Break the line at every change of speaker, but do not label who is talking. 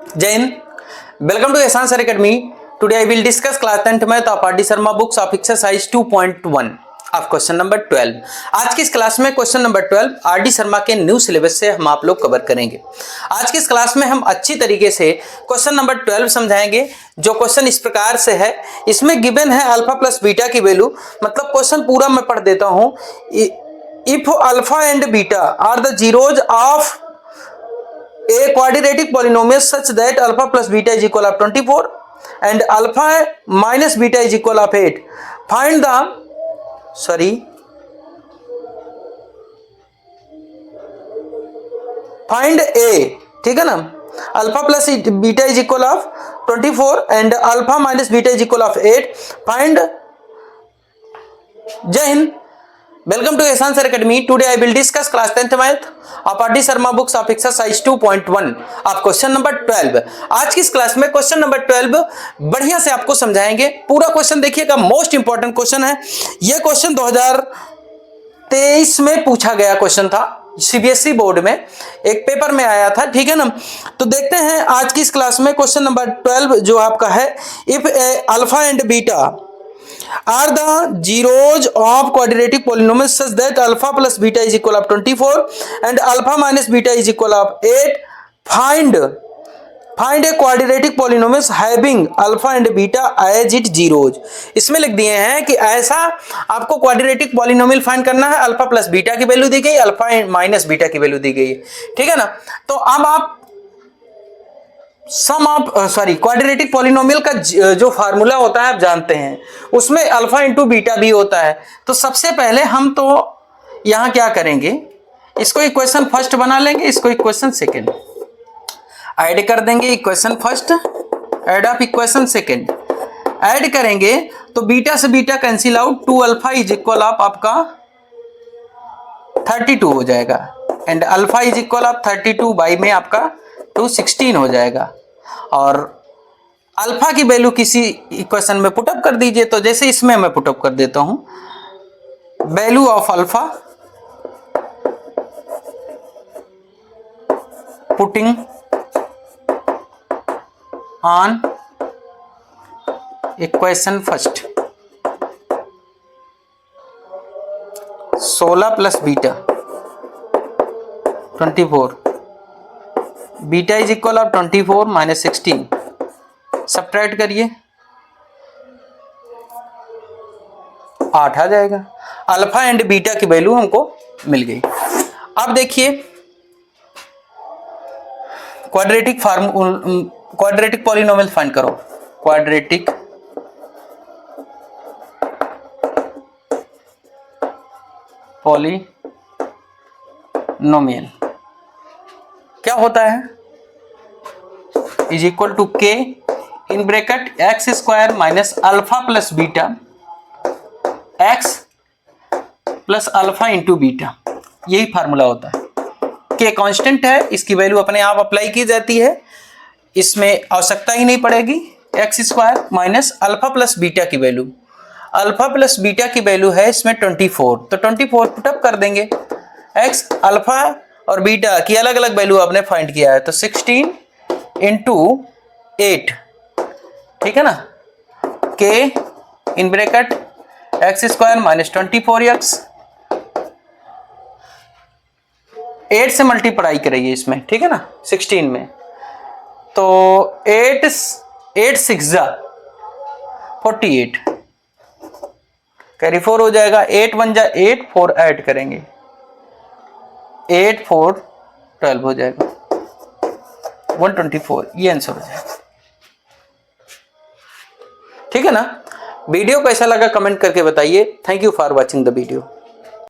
जय Hind, welcome to एहसान sir academy. Today I will discuss class 10th math of RD. Sharma books of exercise 2.1 of question number 12। आज की इस class में question number 12 RD. Sharma के new syllabus से हम आप लोग कवर करेंगे। आज की इस क्लास में हम अच्छी तरीके से क्वेश्चन नंबर 12 समझाएंगे। जो क्वेश्चन इस प्रकार से है, इसमें गिवन है अल्फा प्लस बीटा की वैल्यू। मतलब क्वेश्चन पूरा मैं पढ़ देता हूं। If alpha and beta are the zeros of a quadratic polynomial such that alpha plus beta is equal of 24 and alpha minus beta is equal of 8, find the find a, ठीक है ना। Alpha plus beta is equal of 24 and alpha minus beta is equal of 8, find. जय Hind, welcome to एहसान sir academy. Today I will discuss class 10th math of RD. Sharma books of exercise 2.1 of question number 12। आज की इस class में question number 12 बढ़िया से आपको समझाएंगे। पूरा क्वेश्चन देखिएगा, मोस्ट इंपॉर्टेंट क्वेश्चन है। यह क्वेश्चन 2023 में पूछा गया क्वेश्चन था, सीबीएसई बोर्ड में एक पेपर में आया था, ठीक है ना। तो देखते हैं आज की इस क्लास में क्वेश्चन नंबर 12 जो आपका है, if alpha and beta are the zeros of quadratic polynomials such that alpha plus beta is equal of 24 and alpha minus beta is equal of 8, find a quadratic polynomials having alpha and beta as its zeros। इसमें लिख दिए हैं कि ऐसा आपको quadratic polynomial find करना है। Alpha plus beta की वैल्यू दी गई, अल्फा माइनस बीटा की वैल्यू दी गई है, ठीक है ना। तो अब आप क्वाड्रेटिक पॉलिनोमियल का जो फार्मूला होता है आप जानते हैं, उसमें अल्फा इंटू बीटा भी होता है। तो सबसे पहले हम तो यहां क्या करेंगे, इसको इक्वेशन फर्स्ट बना लेंगे, इसको इक्वेशन सेकंड ऐड कर देंगे। Equation first aid of equation second add करेंगे तो बीटा से beta cancel out, 2 alpha is equal of आपका 32 हो जाएगा and alpha is equal of 32 by में आपका 216 हो जाएगा। और अल्फा की वैल्यू किसी इक्वेशन में पुटअप कर दीजिए। तो जैसे इसमें मैं पुटअप कर देता हूं, value of alpha putting on equation first 16 plus beta 24, beta is equal of 24 minus 16, subtract करिए 8 आ जाएगा। अल्फा एंड बीटा की वैल्यू हमको मिल गई। अब देखिए क्वाड्रेटिक पॉलिनोमियल फाइंड करो। क्वाड्रेटिक पॉलिनोमियल क्या होता है, इज इक्वल टू के in bracket x square minus alpha plus beta x plus alpha into beta. यही फार्मूला होता है। के कांस्टेंट है, इसकी वैल्यू अपने आप अप्लाई की जाती है, इसमें आवश्यकता ही नहीं पड़ेगी। X square minus alpha plus beta की वैल्यू, अल्फा प्लस बीटा की वैल्यू है इसमें 24, तो 24 पुटअप कर देंगे। एक्स अल्फा और बीटा की अलग अलग वैल्यू आपने फाइंड किया है, तो 16 इंटू 8, ठीक है ना। के in bracket x square minus 24x, 8 से मल्टीप्लाई करिए इसमें, ठीक है ना, 16 में। तो 8 6 जा 48, कैरी 4 हो जाएगा, 8 1 जा 8, 4 ऐड करेंगे 8 4 12 हो जाएगा 124, ये आंसर हो जाएगा, ठीक है ना। वीडियो कैसा लगा कमेंट करके बताइए। Thank you for watching the video.